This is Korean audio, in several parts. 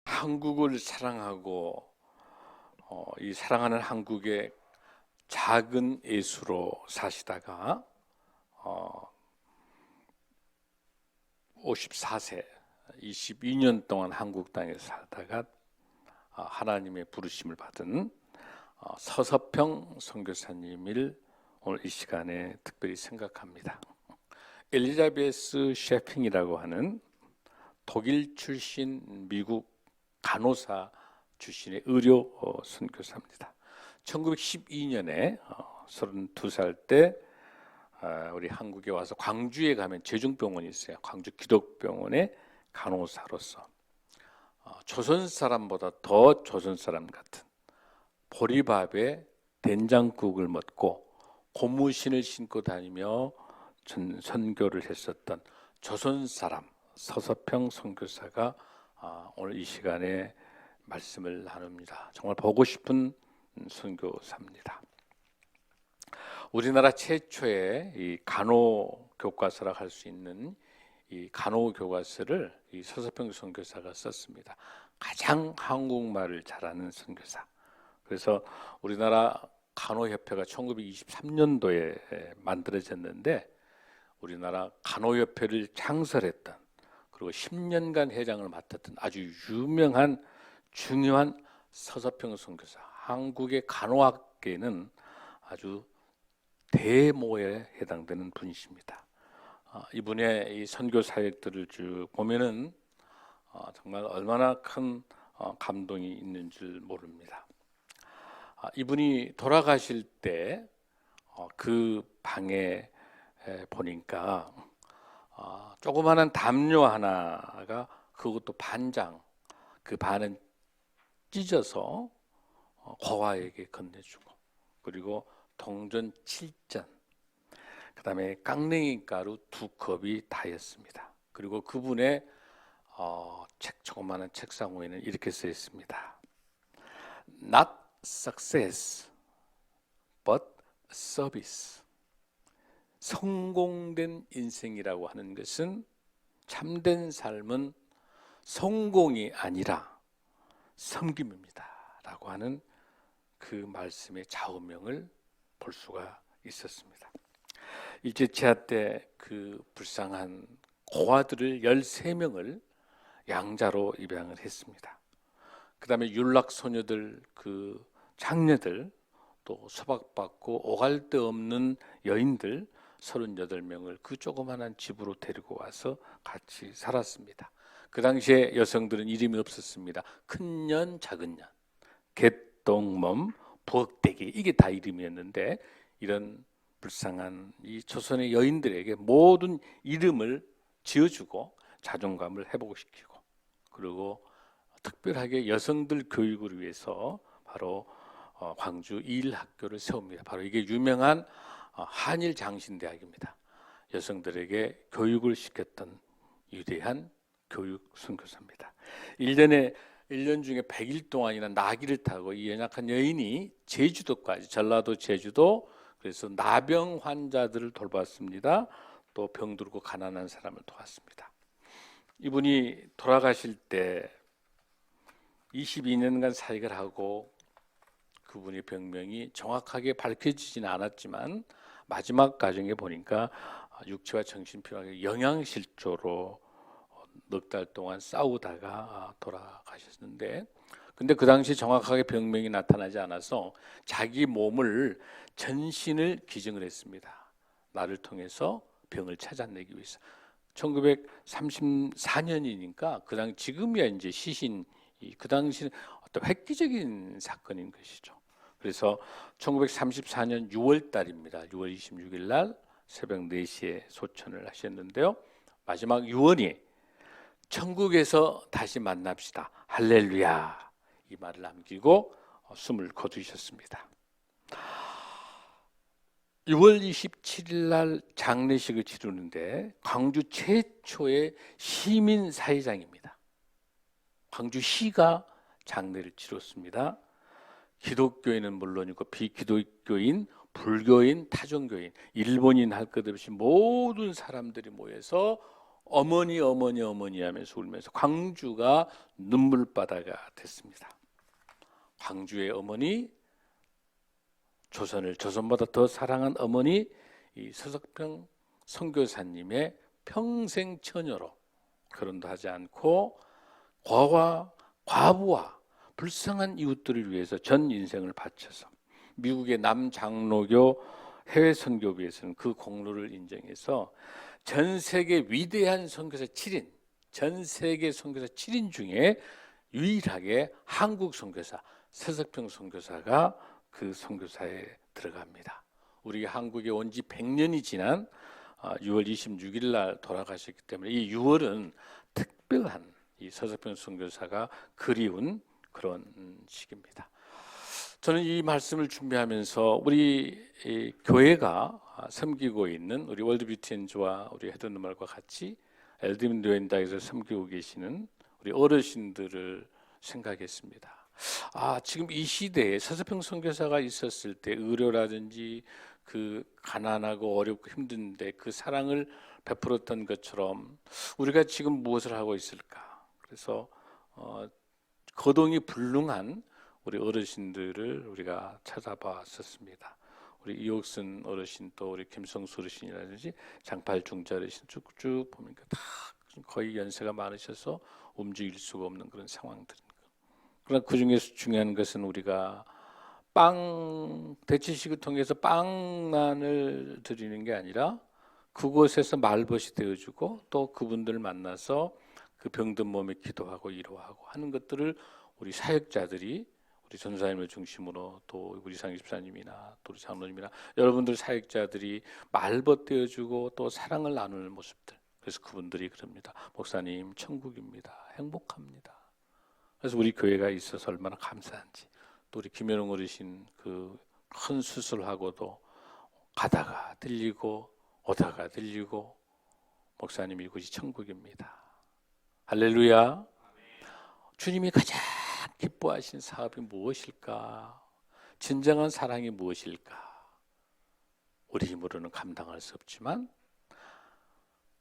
한국을 사랑하고 이 사랑하는 한국의 작은 예수로 사시다가 54세 22년 동안 한국 땅에 살다가 하나님의 부르심을 받은 서서평 선교사님을 오늘 이 시간에 특별히 생각합니다. 엘리자베스 셰핑이라고 하는 독일 출신 미국 간호사 출신의 의료 선교사입니다. 1912년에 32살 때 우리 한국에 와서 광주에 가면 제중병원이 있어요. 광주 기독병원의 간호사로서 조선 사람보다 더 조선 사람 같은 보리밥에 된장국을 먹고 고무신을 신고 다니며 선교를 했었던 조선 사람 서서평 선교사가 오늘 이 시간에 말씀을 나눕니다. 정말 보고 싶은 선교사입니다. 우리나라 최초의 이 간호 교과서라고 할 수 있는 이 간호 교과서를 이 서서평 선교사가 썼습니다. 가장 한국말을 잘하는 선교사. 그래서 우리나라 간호협회가 1923년도에 만들어졌는데 우리나라 간호협회를 창설했던 그리고 10년간 회장을 맡았던 아주 유명한 중요한 서서평 선교사, 한국의 간호학계는 아주 대모에 해당되는 분이십니다. 이분의 이 선교 사역들을 쭉 보면은 정말 얼마나 큰 감동이 있는 줄 모릅니다. 이분이 돌아가실 때 그 방에 보니까 조그마한 담요 하나가 그것도 반장, 그 반은 찢어서 고아에게 건네주고, 그리고 동전 7전, 그 다음에 깡냉이 가루 2컵이 다였습니다. 그리고 그분의 조그마한 책상 위에는 이렇게 써 있습니다. Not success, but service. 성공된 인생이라고 하는 것은, 참된 삶은 성공이 아니라 섬김입니다 라고 하는 그 말씀의 좌우명을 볼 수가 있었습니다. 일제치하 때 그 불쌍한 고아들을 13명을 양자로 입양을 했습니다. 그 다음에 윤락소녀들, 그 장녀들, 또 소박받고 오갈 데 없는 여인들 38명을 그 조그만한 집으로 데리고 와서 같이 살았습니다. 그 당시에 여성들은 이름이 없었습니다. 큰 년, 작은 년, 개똥몸, 부엌대기, 이게 다 이름이었는데 이런 불쌍한 이 조선의 여인들에게 모든 이름을 지어주고 자존감을 회복시키고, 그리고 특별하게 여성들 교육을 위해서 바로 광주 이일학교를 세웁니다. 바로 이게 유명한 한일장신대학입니다. 여성들에게 교육을 시켰던 위대한 교육 선교사입니다. 1년 중에 100일 동안이나 나귀를 타고 이 연약한 여인이 제주도까지, 전라도 제주도, 그래서 나병 환자들을 돌봤습니다. 또 병들고 가난한 사람을 도왔습니다. 이분이 돌아가실 때 22년간 사역을 하고 그분의 병명이 정확하게 밝혀지지는 않았지만 마지막 과정에 보니까 육체와 정신 피로하게 영양실조로 넉 달 동안 싸우다가 돌아가셨는데, 근데 그 당시 정확하게 병명이 나타나지 않아서 자기 몸을, 전신을 기증을 했습니다. 나를 통해서 병을 찾아내기 위해서. 1934년이니까 그 당 지금이야 이제 시신, 그 당시는 어떤 획기적인 사건인 것이죠. 그래서 1934년 6월 달입니다. 6월 26일 날 새벽 4시에 소천을 하셨는데요. 마지막 유언이 천국에서 다시 만납시다, 할렐루야, 이 말을 남기고 숨을 거두셨습니다. 6월 27일 날 장례식을 치르는데 광주 최초의 시민사회장입니다. 광주시가 장례를 치렀습니다. 기독교인은 물론이고 비기독교인, 불교인, 타종교인, 일본인 할 것 없이 모든 사람들이 모여서 어머니 어머니 어머니 하면서 울면서 광주가 눈물바다가 됐습니다. 광주의 어머니, 조선을 조선보다 더 사랑한 어머니, 이 서석평 선교사님의 평생 처녀로 결혼도 하지 않고 과부와 불쌍한 이웃들을 위해서 전 인생을 바쳐서 미국의 남장로교 해외 선교부에서는 그 공로를 인정해서 전 세계 위대한 선교사 7인, 전 세계 선교사 7인 중에 유일하게 한국 선교사 서석평 선교사가 그 선교사에 들어갑니다. 우리 한국에 온 지 100년이 지난 6월 26일 날 돌아가셨기 때문에 이 6월은 특별한 이 서석평 선교사가 그리운 그런 시기입니다. 저는 이 말씀을 준비하면서 우리 교회가 섬기고 있는 우리 월드뷰티엔즈와 우리 헤드너말과 같이 엘드윈 류엔다에서 섬기고 계시는 우리 어르신들을 생각했습니다. 지금 이 시대에 서석평 선교사가 있었을 때 의료라든지 그 가난하고 어렵고 힘든데 그 사랑을 베풀었던 것처럼 우리가 지금 무엇을 하고 있을까? 그래서 거동이 불능한 우리 어르신들을 우리가 찾아봤었습니다. 우리 이옥순 어르신, 또 우리 김성수 어르신이라든지 장팔중자 어르신 쭉쭉 보니까 다 거의 연세가 많으셔서 움직일 수가 없는 그런 상황들. 그러나 그 중에서 중요한 것은 우리가 대치식을 통해서 빵만을 드리는 게 아니라 그곳에서 말벗이 되어주고 또 그분들 만나서 그 병든 몸에 기도하고 위로하고 하는 것들을 우리 사역자들이 우리 전사님을 중심으로 또 우리 상집사님이나 또 우리 장로님이나 여러분들 사역자들이 말벗되어주고 또 사랑을 나누는 모습들. 그래서 그분들이 그럽니다. 목사님 천국입니다. 행복합니다. 그래서 우리 교회가 있어서 얼마나 감사한지. 또 우리 김현웅 어르신 그 큰 수술하고도 가다가 들리고 오다가 들리고 목사님 이곳이 천국입니다. 할렐루야. 주님이 가장 기뻐하신 사업이 무엇일까? 진정한 사랑이 무엇일까? 우리 힘으로는 감당할 수 없지만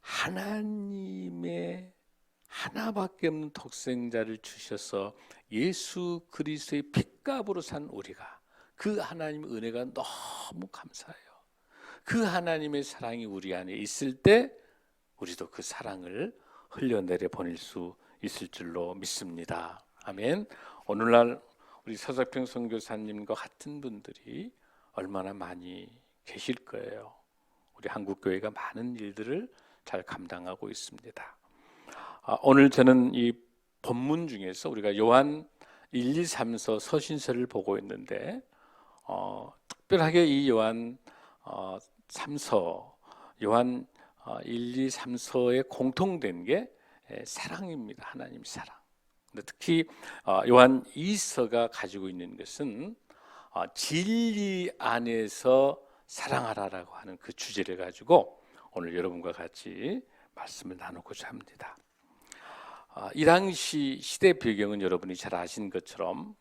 하나님의 하나밖에 없는 독생자를 주셔서 예수 그리스도의 핏값으로 산 우리가 그 하나님의 은혜가 너무 감사해요. 그 하나님의 사랑이 우리 안에 있을 때 우리도 그 사랑을 흘려내려 보낼 수 있을 줄로 믿습니다. 아멘. 오늘날 우리 서석평 선교사님과 같은 분들이 얼마나 많이 계실 거예요. 우리 한국교회가 많은 일들을 잘 감당하고 있습니다. 오늘 저는 이 본문 중에서 우리가 요한 1, 2, 3서 서신서를 보고 있는데 특별하게 이 요한 3서, 요한 1, 2, 3서에 공통된 게 사랑입니다. 하나님 사랑. 근데 특히 요한 2서가 가지고 있는 것은 진리 안에서 사랑하라라고 하는 그 주제를 가지고 오늘 여러분과 같이 말씀을 나누고자 합니다. 이 당시 시대 배경은 여러분이 잘 아신 것처럼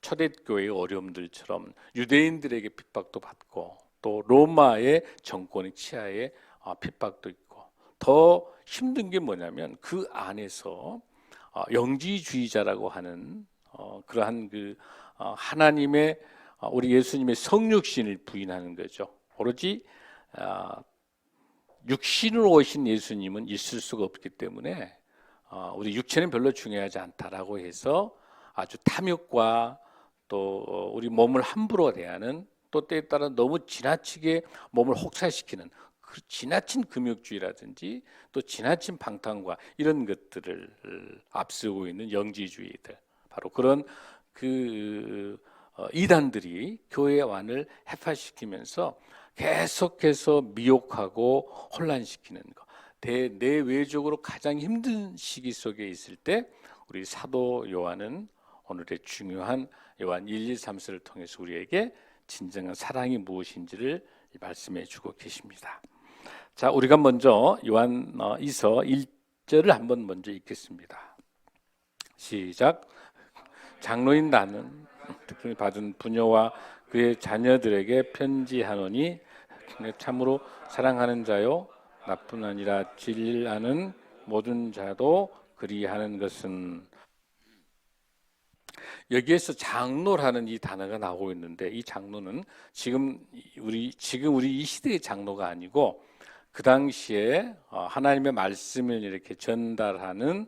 초대교회의 어려움들처럼 유대인들에게 핍박도 받고 또 로마의 정권의 치하에 핍박도 있고 더 힘든 게 뭐냐면 그 안에서 영지주의자라고 하는 그러한 그 하나님의 우리 예수님의 성육신을 부인하는 거죠. 오로지 육신으로 오신 예수님은 있을 수가 없기 때문에 우리 육체는 별로 중요하지 않다라고 해서 아주 탐욕과 또 우리 몸을 함부로 대하는 또 때에 따라 너무 지나치게 몸을 혹사시키는 그 지나친 금욕주의라든지 또 지나친 방탕과 이런 것들을 앞세우고 있는 영지주의들, 바로 그런 그 이단들이 교회 안을 해파시키면서 계속해서 미혹하고 혼란시키는 것. 내외적으로 가장 힘든 시기 속에 있을 때 우리 사도 요한은 오늘의 중요한 요한 1, 2, 3서를 통해서 우리에게 진정한 사랑이 무엇인지를 말씀해 주고 계십니다. 자, 우리가 먼저 요한 2서 1절을 한번 먼저 읽겠습니다. 시작. 장로인 나는 특히 받은 부녀와 그의 자녀들에게 편지하노니 참으로 사랑하는 자요 나뿐 아니라 진리를 아는 모든 자도 그리하는 것은. 여기에서 장로라는 이 단어가 나오고 있는데, 이 장로는 지금 우리 이 시대의 장로가 아니고 그 당시에 하나님의 말씀을 이렇게 전달하는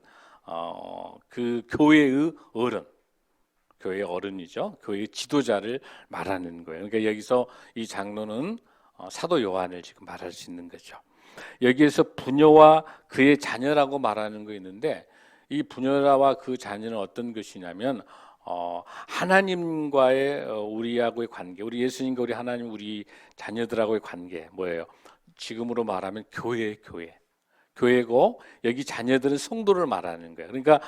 그 교회의 교회의 어른이죠. 교회의 지도자를 말하는 거예요. 그러니까 여기서 이 장로는 사도 요한을 지금 말할 수 있는 거죠. 여기에서 부녀와 그의 자녀라고 말하는 거 있는데, 이 부녀와 그 자녀는 어떤 것이냐면 하나님과의 우리하고의 관계, 우리 예수님과 우리 하나님, 우리 자녀들하고의 관계 뭐예요? 지금으로 말하면 교회고, 여기 자녀들은 성도를 말하는 거예요. 그러니까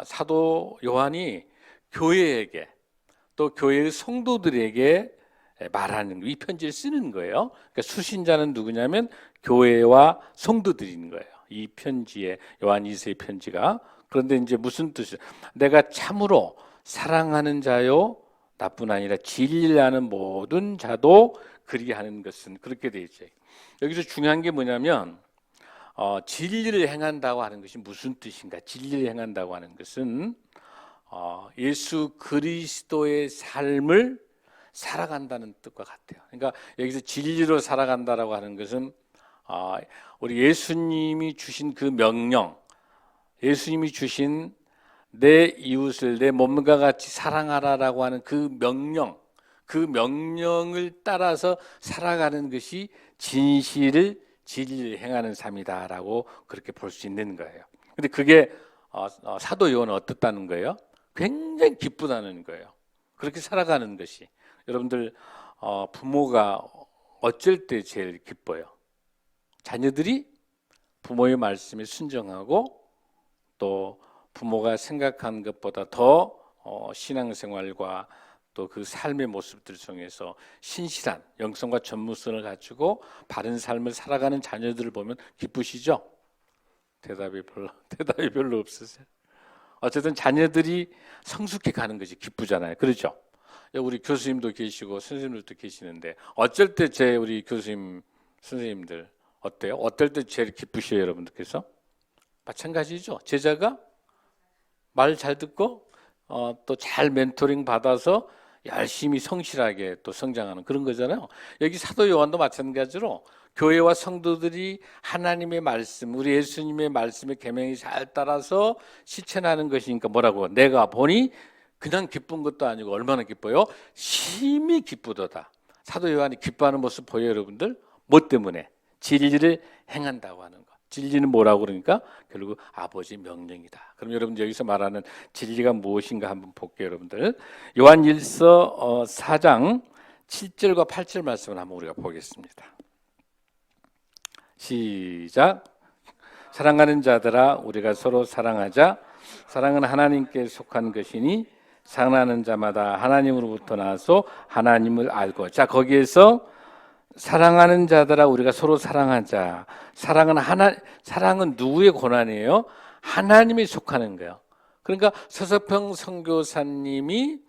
사도 요한이 교회에게, 또 교회의 성도들에게 말하는, 이 편지를 쓰는 거예요. 그러니까 수신자는 누구냐면 교회와 성도들인 거예요. 이 편지에, 요한 2세의 편지가. 그런데 이제 무슨 뜻이에요? 내가 참으로 사랑하는 자요, 나뿐 아니라 진리를 아는 모든 자도 그리하는 것은, 그렇게 되어 있어요. 여기서 중요한 게 뭐냐면 진리를 행한다고 하는 것이 무슨 뜻인가? 진리를 행한다고 하는 것은 예수 그리스도의 삶을 살아간다는 뜻과 같아요. 그러니까 여기서 진리로 살아간다라고 하는 것은 우리 예수님이 주신 그 명령, 예수님이 주신 내 이웃을 내 몸과 같이 사랑하라라고 하는 그 명령을 따라서 살아가는 것이 진리를 행하는 삶이다라고 그렇게 볼 수 있는 거예요. 근데 그게 사도 요한은 어떻다는 거예요? 굉장히 기쁘다는 거예요. 그렇게 살아가는 것이. 여러분들 부모가 어쩔 때 제일 기뻐요? 자녀들이 부모의 말씀에 순종하고, 또 부모가 생각한 것보다 더 신앙생활과 또 그 삶의 모습들 중에서 신실한 영성과 전무성을 가지고 바른 삶을 살아가는 자녀들을 보면 기쁘시죠? 대답이 별로 없으세요? 어쨌든 자녀들이 성숙해 가는 것이 기쁘잖아요. 그렇죠? 우리 교수님도 계시고 선생님들도 계시는데, 어쩔 때 우리 교수님 선생님들 어때요? 어떨 때 제일 기쁘셔요, 여러분들께서? 마찬가지죠. 제자가 말 잘 듣고 또 잘 멘토링 받아서 열심히 성실하게 또 성장하는 그런 거잖아요. 여기 사도 요한도 마찬가지로 교회와 성도들이 하나님의 말씀, 우리 예수님의 말씀의 계명이 잘 따라서 실천하는 것이니까 뭐라고? 내가 보니 그냥 기쁜 것도 아니고 얼마나 기뻐요? 심히 기쁘도다. 사도 요한이 기뻐하는 모습 보여요, 여러분들? 뭐 때문에? 진리를 행한다고 하는 거. 진리는 뭐라고 그러니까 결국 아버지 명령이다. 그럼 여러분 여기서 말하는 진리가 무엇인가 한번 볼게요, 여러분들. 요한 1서 4장 7절과 8절 말씀을 한번 우리가 보겠습니다. 시작. 사랑하는 자들아, 우리가 서로 사랑하자. 사랑은 하나님께 속한 것이니 사랑하는 자마다 하나님으로부터 나서 하나님을 알고. 자, 거기에서 사랑하는 자들아, 우리가 서로 사랑하자. 사랑은 누구의 권한이에요? 하나님이 속하는 거예요. 그러니까 서석평 선교사님이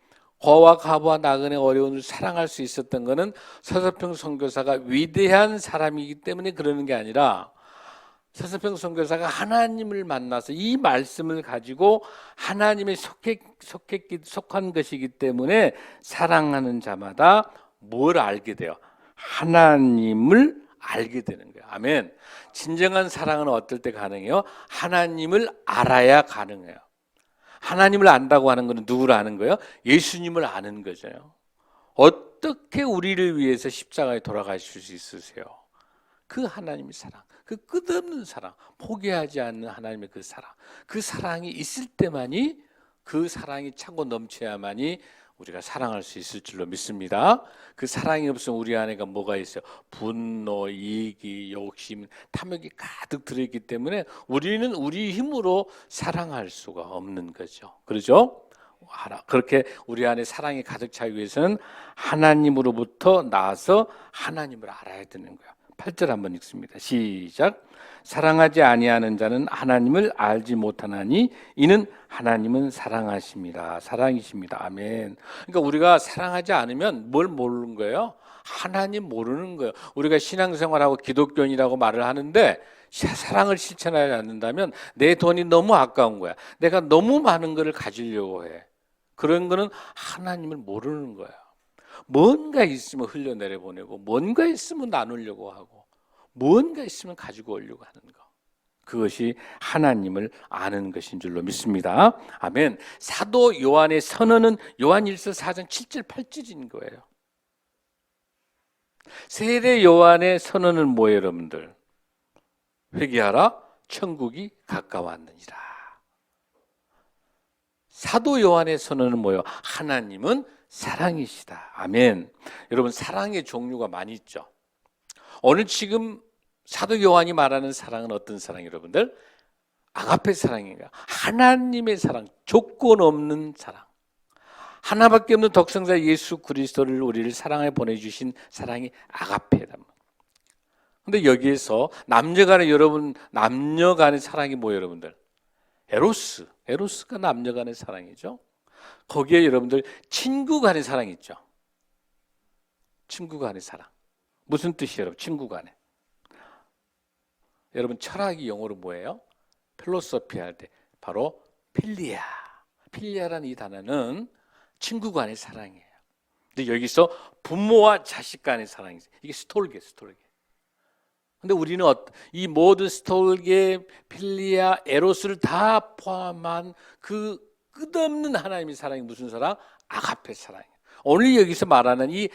거와 가부와 나그네 어려운을 사랑할 수 있었던 것은 서석평 선교사가 위대한 사람이기 때문에 그러는 게 아니라, 서석평 선교사가 하나님을 만나서 이 말씀을 가지고 하나님의 속한 것이기 때문에 사랑하는 자마다 뭘 알게 돼요? 하나님을 알게 되는 거예요. 아멘. 진정한 사랑은 어떨 때 가능해요? 하나님을 알아야 가능해요. 하나님을 안다고 하는 것은 누구를 아는 거예요? 예수님을 아는 거죠. 어떻게 우리를 위해서 십자가에 돌아가실 수 있으세요? 그 하나님의 사랑, 그 끝없는 사랑, 포기하지 않는 하나님의 그 사랑이 있을 때만이, 그 사랑이 차고 넘쳐야만이 우리가 사랑할 수 있을 줄로 믿습니다. 그 사랑이 없으면 우리 안에가 뭐가 있어요? 분노, 이기, 욕심, 탐욕이 가득 들어있기 때문에 우리는 우리 힘으로 사랑할 수가 없는 거죠. 그렇죠? 그렇게 우리 안에 사랑이 가득 차기 위해서는 하나님으로부터 나서 하나님을 알아야 되는 거예요. 8절 한번 읽습니다. 시작. 사랑하지 아니하는 자는 하나님을 알지 못하나니 이는 하나님은 사랑이십니다. 아멘. 그러니까 우리가 사랑하지 않으면 뭘 모르는 거예요? 하나님 모르는 거예요. 우리가 신앙생활하고 기독교인이라고 말을 하는데 사랑을 실천하지 않는다면 내 돈이 너무 아까운 거야. 내가 너무 많은 것을 가지려고 해. 그런 거는 하나님을 모르는 거야. 뭔가 있으면 흘려내려 보내고, 뭔가 있으면 나누려고 하고, 뭔가 있으면 가지고 오려고 하는 거. 그것이 하나님을 아는 것인 줄로 믿습니다. 아멘. 사도 요한의 선언은 요한일서 4장 7절 8절인 거예요. 세례 요한의 선언은 뭐예요, 여러분들? 회개하라, 천국이 가까웠느니라. 사도 요한의 선언은 뭐예요? 하나님은 사랑이시다. 아멘. 여러분, 사랑의 종류가 많이 있죠. 오늘 지금 사도 요한이 말하는 사랑은 어떤 사랑, 여러분들? 아가페 사랑인가? 하나님의 사랑, 조건 없는 사랑. 하나밖에 없는 독생자 예수 그리스도를 우리를 사랑해 보내주신 사랑이 아가페다. 근데 여기에서 남녀간의, 여러분, 남녀간의 사랑이 뭐예요, 여러분들? 에로스가 남녀간의 사랑이죠. 거기에 여러분들 친구 간의 사랑이 있죠. 친구 간의 사랑. 무슨 뜻이에요, 여러분? 친구 간에. 여러분, 철학이 영어로 뭐예요? 필로소피 할 때 바로 필리아. 필리아라는 이 단어는 친구 간의 사랑이에요. 근데 여기서 부모와 자식 간의 사랑이 있어요. 이게 스톨게. 근데 우리는 이 모든 스톨게, 필리아, 에로스를 다 포함한 그 끝없는 하나님의 사랑이 무슨 사랑? 아가페 사랑이에요. 오늘 여기서 말하는 이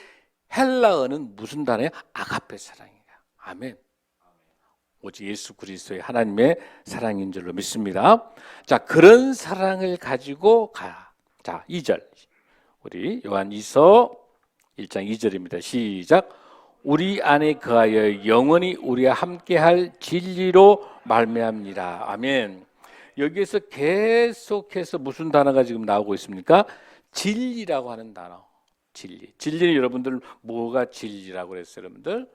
헬라어는 무슨 단어예요? 아가페 사랑이에요. 아멘. 오직 예수 그리스도의 하나님의 사랑인 줄로 믿습니다. 자, 그런 사랑을 가지고 자, 2절. 우리 요한이서 1장 2절입니다. 시작. 우리 안에 거하여 영원히 우리와 함께할 진리로 말미암니라. 아멘. 여기에서 계속해서 무슨 단어가 지금 나오고 있습니까? 진리라고 하는 단어. 진리는 여러분들 뭐가 진리라고 그랬어요, 여러분들?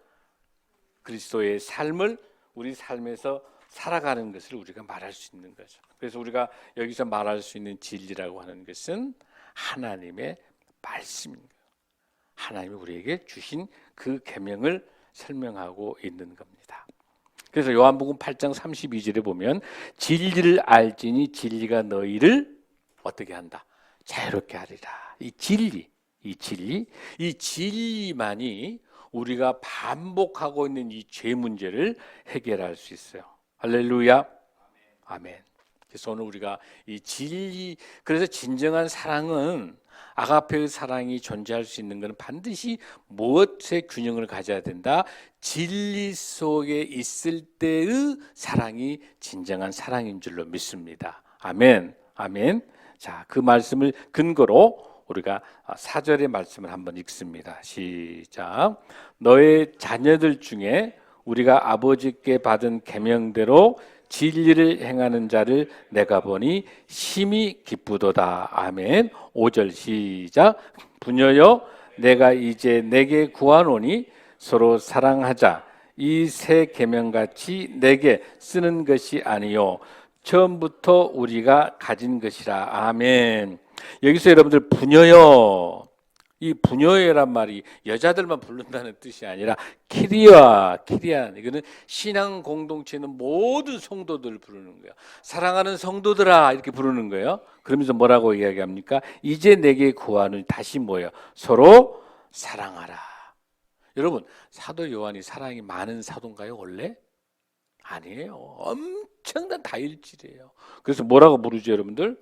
그리스도의 삶을 우리 삶에서 살아가는 것을 우리가 말할 수 있는 거죠. 그래서 우리가 여기서 말할 수 있는 진리라고 하는 것은 하나님의 말씀입니다. 하나님이 우리에게 주신 그 계명을 설명하고 있는 겁니다. 그래서 요한복음 8장 32절에 보면 진리를 알지니 진리가 너희를 어떻게 한다? 자유롭게 하리라. 이 진리만이 우리가 반복하고 있는 이 죄 문제를 해결할 수 있어요. 할렐루야. 아멘. 그래서 오늘 우리가 이 진리, 그래서 진정한 사랑은 아가페의 사랑이 존재할 수 있는 것은 반드시 무엇의 균형을 가져야 된다? 진리 속에 있을 때의 사랑이 진정한 사랑인 줄로 믿습니다. 아멘. 아멘. 자, 그 말씀을 근거로 우리가 4절의 말씀을 한번 읽습니다. 시작. 너의 자녀들 중에 우리가 아버지께 받은 계명대로 진리를 행하는 자를 내가 보니 심히 기쁘도다. 아멘. 5절 시작. 부녀여 내가 이제 내게 구하노니 서로 사랑하자. 이 새 계명같이 내게 쓰는 것이 아니요 처음부터 우리가 가진 것이라. 아멘. 여기서 여러분들 부녀여, 이 부녀여란 말이 여자들만 부른다는 뜻이 아니라 키리아, 이거는 신앙 공동체는 모든 성도들을 부르는 거예요. 사랑하는 성도들아 이렇게 부르는 거예요. 그러면서 뭐라고 이야기합니까? 이제 내게 구하는 다시 뭐예요? 서로 사랑하라. 여러분, 사도 요한이 사랑이 많은 사도인가요 원래? 아니에요. 엄청난 다혈질이에요. 그래서 뭐라고 부르죠 여러분들?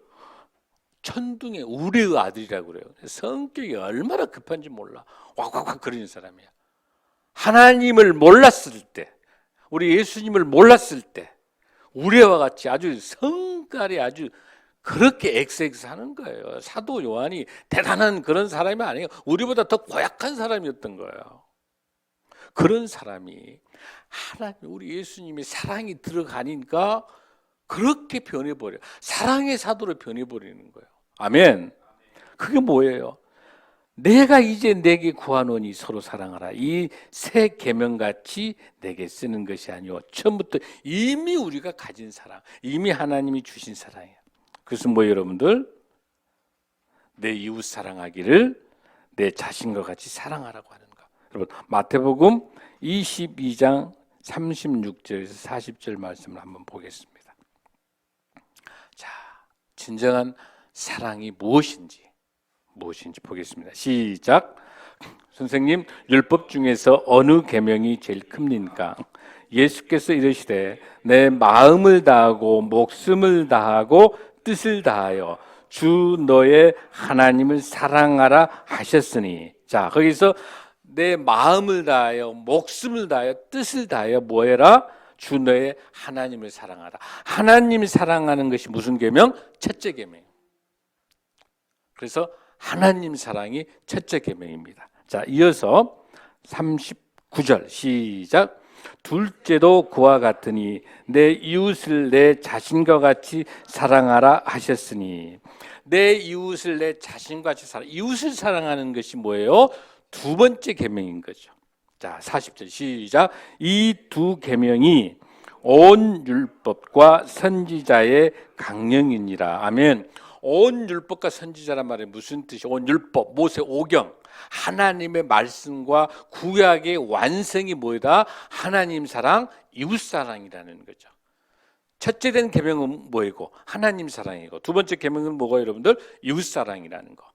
천둥의 우레의 아들이라고 그래요. 성격이 얼마나 급한지 몰라. 왁왁왁 거리는 사람이야. 하나님을 몰랐을 때, 우리 예수님을 몰랐을 때 우레와 같이 아주 성깔이 아주 그렇게 엑스하는 거예요. 사도 요한이 대단한 그런 사람이 아니에요. 우리보다 더 고약한 사람이었던 거예요. 그런 사람이 하나님, 우리 예수님의 사랑이 들어가니까 그렇게 변해버려요. 사랑의 사도로 변해버리는 거예요. 아멘. 그게 뭐예요? 내가 이제 내게 구하노니 서로 사랑하라. 이 새 계명같이 내게 쓰는 것이 아니오. 처음부터 이미 우리가 가진 사랑, 이미 하나님이 주신 사랑이에요. 그래서 뭐 여러분들? 내 이웃 사랑하기를 내 자신과 같이 사랑하라고 하는 거. 여러분 마태복음 22장 36절에서 40절 말씀을 한번 보겠습니다. 자, 진정한 사랑이 무엇인지 보겠습니다. 시작. 선생님, 율법 중에서 어느 계명이 제일 큽니까? 예수께서 이르시되 내 마음을 다하고 목숨을 다하고 뜻을 다하여 주 너의 하나님을 사랑하라 하셨으니. 자, 거기서 내 마음을 다하여 목숨을 다하여 뜻을 다하여 뭐해라? 주 너의 하나님을 사랑하라. 하나님을 사랑하는 것이 무슨 계명? 첫째 계명. 그래서 하나님 사랑이 첫째 계명입니다. 자, 이어서 39절 시작. 둘째도 그와 같으니 내 이웃을 내 자신과 같이 사랑하라 하셨으니. 내 이웃을 내 자신과 같이 이웃을 사랑하는 것이 뭐예요? 두 번째 계명인 거죠. 자, 40절 시작. 이 두 계명이 온 율법과 선지자의 강령이니라. 아멘. 온 율법과 선지자란 말이 무슨 뜻이? 온 율법, 모세 오경, 하나님의 말씀과 구약의 완성이 뭐다? 하나님 사랑, 이웃 사랑이라는 거죠. 첫째 된 계명은 뭐이고? 하나님 사랑이고, 두 번째 계명은 뭐가 여러분들? 이웃 사랑이라는 거.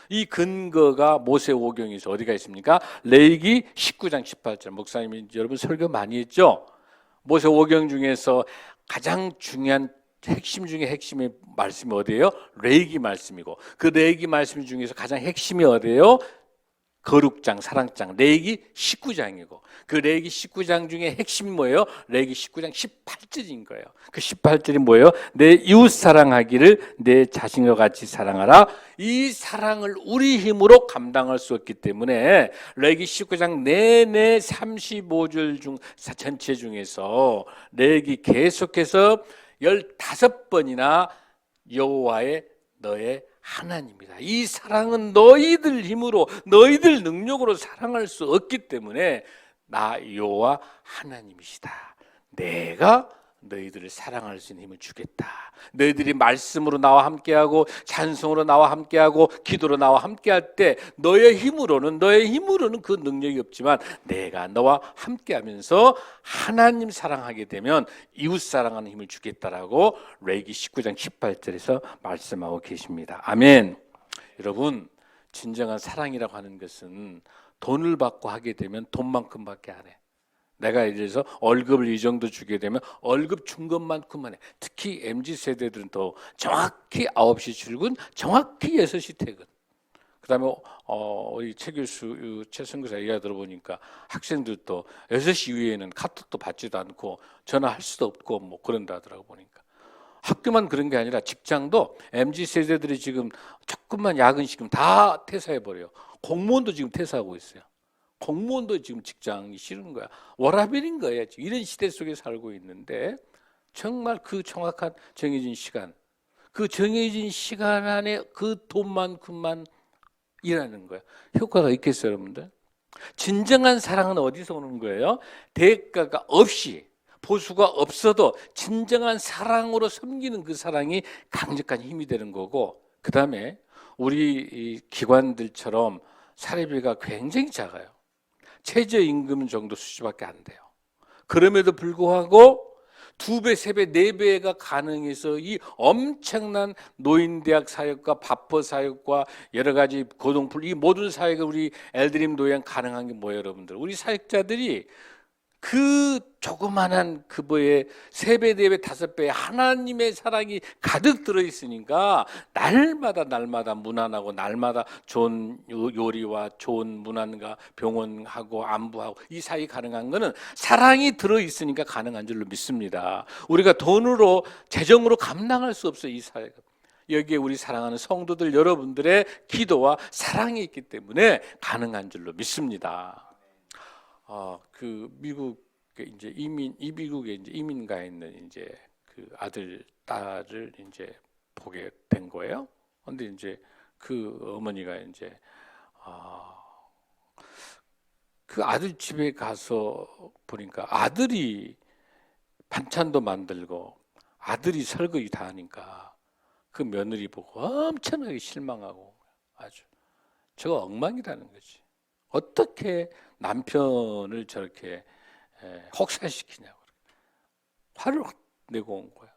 이 근거가 모세 오경에서 어디가 있습니까? 레위기 19장 18절. 목사님이 여러분 설교 많이 했죠? 모세 오경 중에서 가장 중요한 핵심 중에 핵심의 말씀이 어디예요? 레위기 말씀이고, 그 레위기 말씀 중에서 가장 핵심이 어디예요? 거룩장, 사랑장, 레위기 19장이고, 그 레위기 19장 중에 핵심이 뭐예요? 레위기 19장 18절인 거예요. 그 18절이 뭐예요? 내 이웃 사랑하기를 내 자신과 같이 사랑하라. 이 사랑을 우리 힘으로 감당할 수 없기 때문에 레위기 19장 내내 35절 중 전체 중에서 레위기 계속해서 15번이나 여호와의 너의 하나님이다. 이 사랑은 너희들 힘으로, 너희들 능력으로 사랑할 수 없기 때문에 나 여호와 하나님이시다. 내가 너희들을 사랑할 수 있는 힘을 주겠다. 너희들이 말씀으로 나와 함께하고 찬송으로 나와 함께하고 기도로 나와 함께할 때 너의 힘으로는 그 능력이 없지만 내가 너와 함께하면서 하나님 사랑하게 되면 이웃 사랑하는 힘을 주겠다라고 레위기 19장 18절에서 말씀하고 계십니다. 아멘. 여러분, 진정한 사랑이라고 하는 것은 돈을 받고 하게 되면 돈만큼밖에 안 해. 내가 예를 들어서 월급을 이 정도 주게 되면 월급 준 것만큼만 해. 특히 MZ세대들은 또 정확히 9시 출근, 정확히 6시 퇴근. 그 다음에 우리 최 교수, 최 선교사 얘기 들어보니까 학생들도 6시 이후에는 카톡도 받지도 않고 전화할 수도 없고 뭐 그런다 하더라고 보니까. 학교만 그런 게 아니라 직장도 MZ세대들이 지금 조금만 야근시키면 다 퇴사해버려요. 공무원도 지금 퇴사하고 있어요. 공무원도 지금 직장이 싫은 거야. 워라밸인 거야. 이런 시대 속에 살고 있는데 정말 그 정확한 정해진 시간, 그 정해진 시간 안에 그 돈만큼만 일하는 거야. 효과가 있겠어요, 여러분들? 진정한 사랑은 어디서 오는 거예요? 대가가 없이, 보수가 없어도 진정한 사랑으로 섬기는 그 사랑이 강력한 힘이 되는 거고, 그 다음에 우리 기관들처럼 사례비가 굉장히 작아요. 최저임금 정도 수준밖에 안 돼요. 그럼에도 불구하고 2배, 3배, 4배가 가능해서 이 엄청난 노인대학 사역과 밥퍼 사역과 여러 가지 고동풀, 이 모든 사역을 우리 엘드림 노예한 가능한 게 뭐예요, 여러분들? 우리 사역자들이 그 조그만한 그거에 3배, 4배, 5배 하나님의 사랑이 가득 들어있으니까 날마다 무난하고 날마다 좋은 요리와 좋은 문안과 병원하고 안부하고 이 사이 가능한 거는 사랑이 들어있으니까 가능한 줄로 믿습니다. 우리가 돈으로 재정으로 감당할 수 없어요, 이 사회가. 여기에 우리 사랑하는 성도들 여러분들의 기도와 사랑이 있기 때문에 가능한 줄로 믿습니다. 그 미국 이제 미국에 이제 이민 가 있는 이제 그 아들 딸을 이제 보게 된 거예요. 근데 이제 그 어머니가 이제 그 아들 집에 가서 보니까 아들이 반찬도 만들고 아들이 설거지 다 하니까 그 며느리 보고 엄청나게 실망하고 아주 저거 엉망이라는 거지. 어떻게 남편을 저렇게 혹사시키냐고 화를 확 내고 온 거야.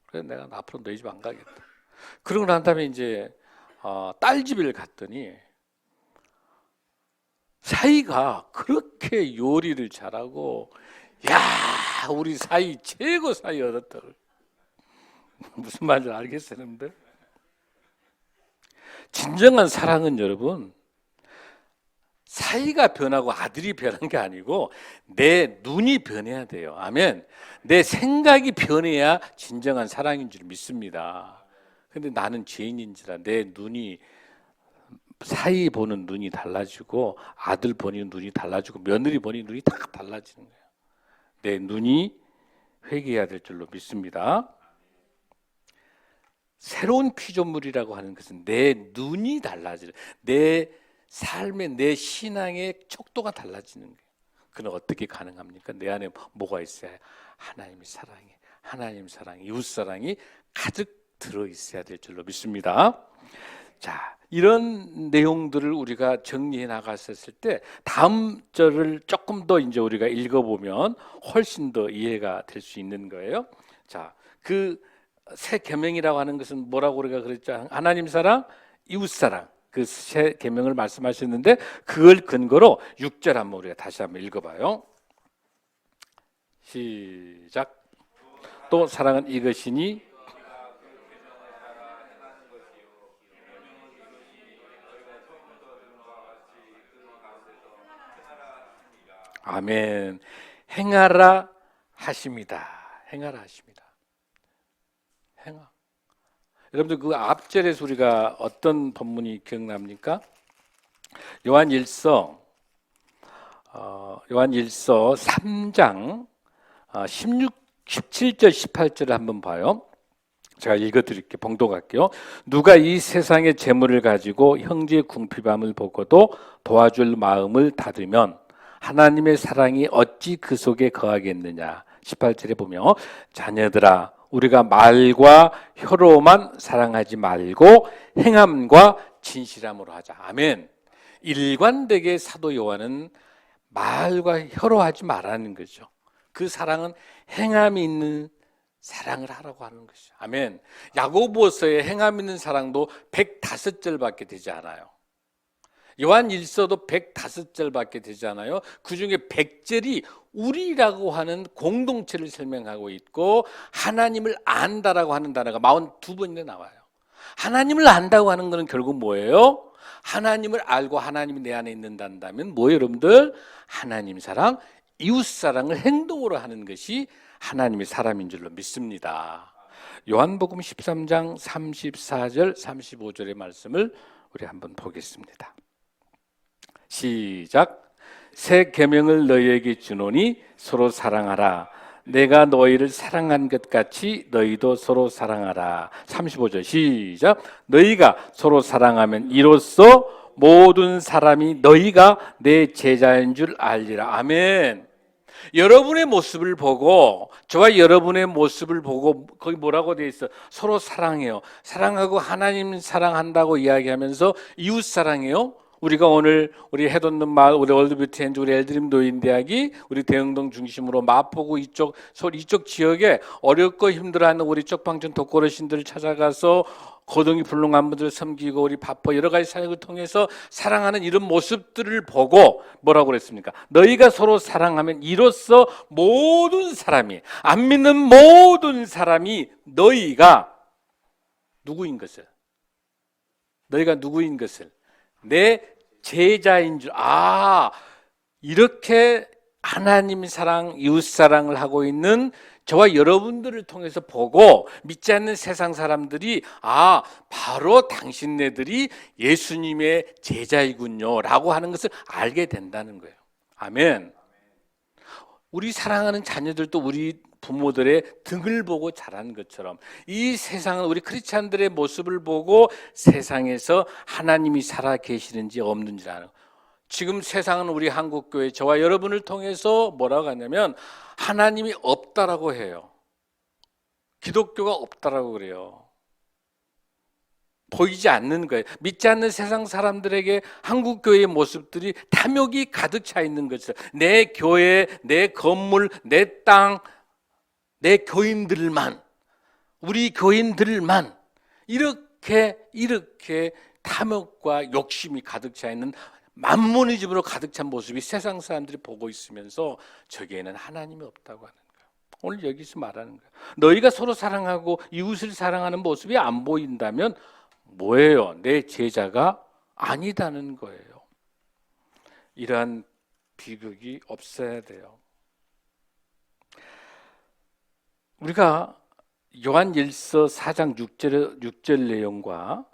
그래서 내가 앞으로 너희 집 안 가겠다. 그러고 난 다음에 이제 딸 집을 갔더니 사이가 그렇게 요리를 잘하고, 야, 우리 사이 최고 사이 얻었다. 무슨 말인지 알겠어요, 여러분들? 진정한 사랑은 여러분, 사이가 변하고 아들이 변한 게 아니고 내 눈이 변해야 돼요. 아멘. 내 생각이 변해야 진정한 사랑인 줄 믿습니다. 근데 나는 죄인인지라 내 눈이, 사이 보는 눈이 달라지고 아들 보는 눈이 달라지고 며느리 보는 눈이 다 달라지는 거예요. 내 눈이 회개해야 될 줄로 믿습니다. 새로운 피조물이라고 하는 것은 내 눈이 달라지는, 내 삶의, 내 신앙의 척도가 달라지는 거예요. 그는 어떻게 가능합니까? 내 안에 뭐가 있어야 해요? 하나님의 사랑이, 하나님 사랑이, 이웃 사랑이 가득 들어 있어야 될 줄로 믿습니다. 자, 이런 내용들을 우리가 정리해 나갔었을 때 다음 절을 조금 더 이제 우리가 읽어보면 훨씬 더 이해가 될 수 있는 거예요. 자, 그 새 계명이라고 하는 것은 뭐라고 우리가 그랬죠? 하나님 사랑, 이웃 사랑. 그 새 계명을 말씀하셨는데 그걸 근거로 6절 한번 우리가 다시 한번 읽어봐요. 시작. 또 사랑은 이것이니 아멘. 행하라 하십니다. 행하라 하십니다. 행하. 여러분들 그 앞절에서 우리가 어떤 본문이 기억납니까? 요한일서 3장 17절 18절을 한번 봐요. 제가 읽어드릴게요. 봉독할게요. 누가 이 세상의 재물을 가지고 형제의 궁핍함을 보고도 도와줄 마음을 닫으면 하나님의 사랑이 어찌 그 속에 거하겠느냐. 18절에 보면 자녀들아 우리가 말과 혀로만 사랑하지 말고 행함과 진실함으로 하자. 아멘. 일관되게 사도 요한은 말과 혀로 하지 말라는 거죠. 그 사랑은 행함이 있는 사랑을 하라고 하는 것이죠. 아멘. 야고보서의 행함 있는 사랑도 105절밖에 되지 않아요. 요한일서도 105절밖에 되지 않아요. 그중에 100절이 우리라고 하는 공동체를 설명하고 있고 하나님을 안다라고 하는 단어가 42번이나 나와요. 하나님을 안다고 하는 것은 결국 뭐예요? 하나님을 알고 하나님이 내 안에 있는다면 뭐예요, 여러분들? 하나님 사랑, 이웃 사랑을 행동으로 하는 것이 하나님의 사람인 줄로 믿습니다. 요한복음 13장 34절 35절의 말씀을 우리 한번 보겠습니다. 시작. 새 계명을 너희에게 주노니 서로 사랑하라. 내가 너희를 사랑한 것 같이 너희도 서로 사랑하라. 35절 시작. 너희가 서로 사랑하면 이로써 모든 사람이 너희가 내 제자인 줄 알리라. 아멘. 여러분의 모습을 보고, 저와 여러분의 모습을 보고 거기 뭐라고 되어 있어? 서로 사랑해요. 사랑하고 하나님 사랑한다고 이야기하면서 이웃 사랑해요. 우리가 오늘 우리 해돋는 마을, 우리 월드뷰티 엔드, 우리 엘드림 노인대학이 우리 대흥동 중심으로 마포구 이쪽 지역에 어렵고 힘들어하는 우리 쪽방촌 독거노신들을 찾아가서 거동이 불능한 분들을 섬기고 우리 바포 여러 가지 사역을 통해서 사랑하는 이런 모습들을 보고 뭐라고 그랬습니까? 너희가 서로 사랑하면 이로써 모든 사람이, 안 믿는 모든 사람이 너희가 누구인 것을, 내 제자인 줄, 이렇게 하나님 사랑, 이웃 사랑을 하고 있는 저와 여러분들을 통해서 보고 믿지 않는 세상 사람들이 바로 당신네들이 예수님의 제자이군요 라고 하는 것을 알게 된다는 거예요. 아멘. 우리 사랑하는 자녀들도 우리 부모들의 등을 보고 자란 것처럼 이 세상은 우리 크리스찬들의 모습을 보고 세상에서 하나님이 살아 계시는지 없는지 아는, 지금 세상은 우리 한국교회 저와 여러분을 통해서 뭐라고 하냐면 하나님이 없다라고 해요. 기독교가 없다라고 그래요. 보이지 않는 거예요. 믿지 않는 세상 사람들에게 한국 교회의 모습들이 탐욕이 가득 차 있는 거죠. 내 교회, 내 건물, 내 땅, 내 교인들만, 우리 교인들만 이렇게 탐욕과 욕심이 가득 차 있는 만문의집으로 가득 찬 모습이 세상 사람들이 보고 있으면서 저기에는 하나님이 없다고 하는 거예요. 오늘 여기서 말하는 거예요. 너희가 서로 사랑하고 이웃을 사랑하는 모습이 안 보인다면 뭐예요? 내 제자가 아니다는 거예요. 이러한 비극이 없어야 돼요. 우리가 요한일서 4장 6절 내용과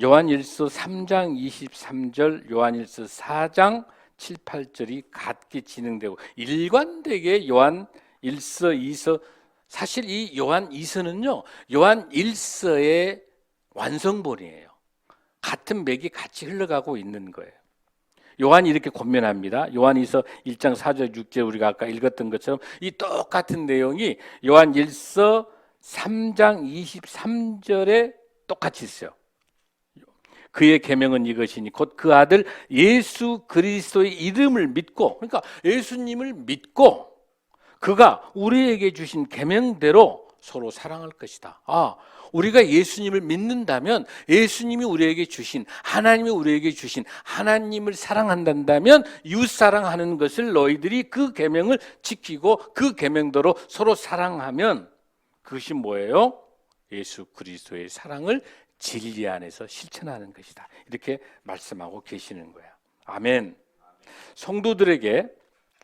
요한일서 3장 23절, 요한일서 4장 7, 8절이 같게 진행되고 일관되게 요한일서, 2서, 사실 이 요한 2서는요 요한 1서의 완성본이에요. 같은 맥이 같이 흘러가고 있는 거예요. 요한이 이렇게 권면합니다. 요한이서 1장 4절 6절 우리가 아까 읽었던 것처럼 이 똑같은 내용이 요한 1서 3장 23절에 똑같이 있어요. 그의 계명은 이것이니 곧 그 아들 예수 그리스도의 이름을 믿고, 그러니까 예수님을 믿고 그가 우리에게 주신 계명대로 서로 사랑할 것이다. 우리가 예수님을 믿는다면 예수님이 우리에게 주신, 하나님이 우리에게 주신 하나님을 사랑한다면 이웃 사랑하는 것을 너희들이 그 계명을 지키고 그 계명대로 서로 사랑하면 그것이 뭐예요? 예수 그리스도의 사랑을 진리 안에서 실천하는 것이다. 이렇게 말씀하고 계시는 거예요. 아멘. 성도들에게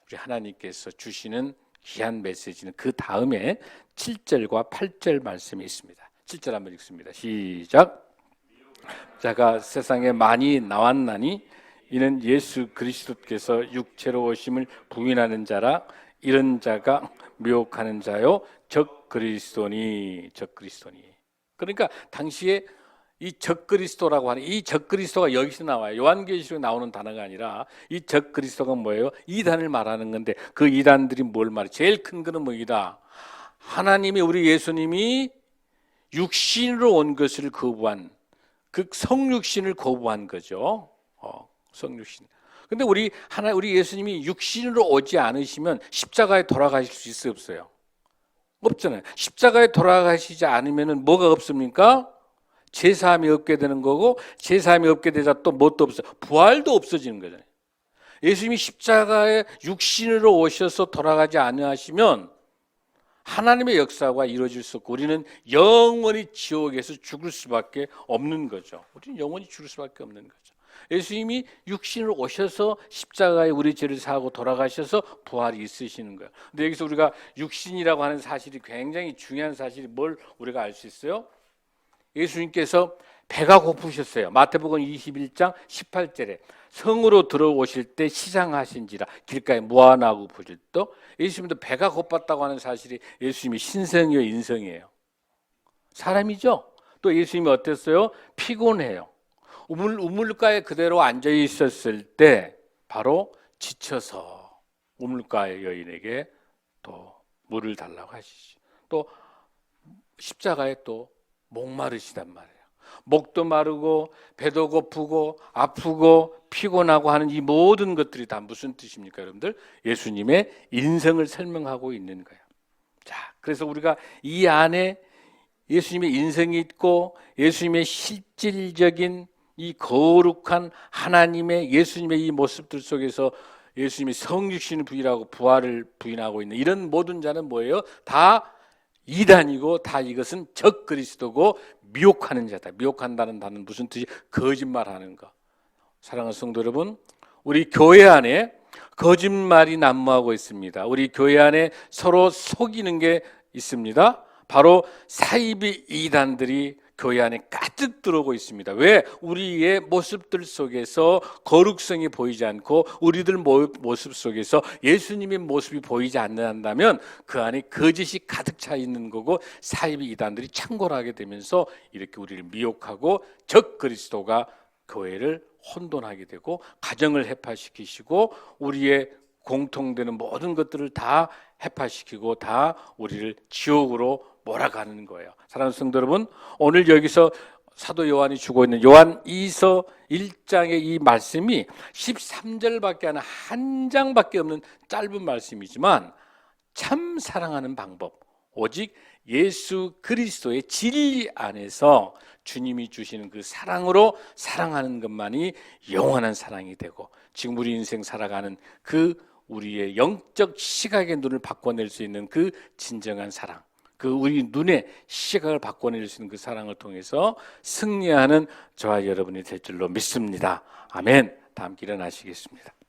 우리 하나님께서 주시는 귀한 메시지는 그 다음에 7절과 8절 말씀이 있습니다. 7절 한번 읽습니다. 시작. 자가 세상에 많이 나왔나니 이는 예수 그리스도께서 육체로 오심을 부인하는 자라. 이런 자가 미혹하는 자요 적 그리스도니. 그러니까 당시에 이 적그리스도라고 하는 이 적그리스도가 여기서 나와요. 요한계시록에 나오는 단어가 아니라 이 적그리스도가 뭐예요? 이단을 말하는 건데 그 이단들이 뭘 말해? 제일 큰 거는 뭐이다? 하나님이, 우리 예수님이 육신으로 온 것을 거부한, 그 성육신을 거부한 거죠. 성육신. 근데 우리 예수님이 육신으로 오지 않으시면 십자가에 돌아가실 수 있어요, 없어요? 없잖아요. 십자가에 돌아가시지 않으면 뭐가 없습니까? 제사함이 없게 되는 거고, 제사함이 없게 되자 또 뭣도 없어요. 부활도 없어지는 거잖아요. 예수님이 십자가에 육신으로 오셔서 돌아가지 않으시면 하나님의 역사가 이루어질 수 없고 우리는 영원히 지옥에서 죽을 수밖에 없는 거죠. 우리는 영원히 죽을 수밖에 없는 거죠. 예수님이 육신으로 오셔서 십자가에 우리 죄를 사하고 돌아가셔서 부활이 있으시는 거예요. 근데 여기서 우리가 육신이라고 하는 사실이 굉장히 중요한 사실이 뭘 우리가 알 수 있어요? 예수님께서 배가 고프셨어요. 마태복음 21장 18절에 성으로 들어오실 때 시장하신지라 길가에 무화과나무 보실 때 예수님도 배가 고팠다고 하는 사실이 예수님이 신성이요 인성이에요. 사람이죠. 또 예수님이 어땠어요? 피곤해요. 우물가에 그대로 앉아 있었을 때 바로 지쳐서 우물가의 여인에게 또 물을 달라고 하시죠. 또 십자가에 또 목마르시단 말이에요. 목도 마르고 배도 고프고 아프고 피곤하고 하는 이 모든 것들이 다 무슨 뜻입니까, 여러분들? 예수님의 인성을 설명하고 있는 거예요. 자, 그래서 우리가 이 안에 예수님의 인성이 있고 예수님의 실질적인 이 거룩한 하나님의 예수님의 이 모습들 속에서 예수님이 성육신을 부인하고 부활을 부인하고 있는 이런 모든 자는 뭐예요? 다 이단이고 다 이것은 적 그리스도고 미혹하는 자다. 미혹한다는 단어는 무슨 뜻이? 거짓말하는 거. 사랑하는 성도 여러분, 우리 교회 안에 거짓말이 난무하고 있습니다. 우리 교회 안에 서로 속이는 게 있습니다. 바로 사이비 이단들이 교회 안에 가득 들어오고 있습니다. 왜? 우리의 모습들 속에서 거룩성이 보이지 않고 우리들 모습 속에서 예수님의 모습이 보이지 않는다면 그 안에 거짓이 가득 차 있는 거고 사이비 이단들이 창궐하게 되면서 이렇게 우리를 미혹하고 적 그리스도가 교회를 혼돈하게 되고 가정을 해파시키시고 우리의 공통되는 모든 것들을 다 해파시키고 다 우리를 지옥으로 몰아가는 거예요. 사랑하는 성도 여러분, 오늘 여기서 사도 요한이 주고 있는 요한 2서 1장의 이 말씀이 13절밖에 안 한 장밖에 없는 짧은 말씀이지만 참 사랑하는 방법, 오직 예수 그리스도의 진리 안에서 주님이 주시는 그 사랑으로 사랑하는 것만이 영원한 사랑이 되고, 지금 우리 인생 살아가는 그 우리의 영적 시각의 눈을 바꿔낼 수 있는 그 진정한 사랑, 그 우리 눈의 시각을 바꿔낼 수 있는 그 사랑을 통해서 승리하는 저와 여러분이 될 줄로 믿습니다. 아멘. 다 함께 일어나시겠습니다.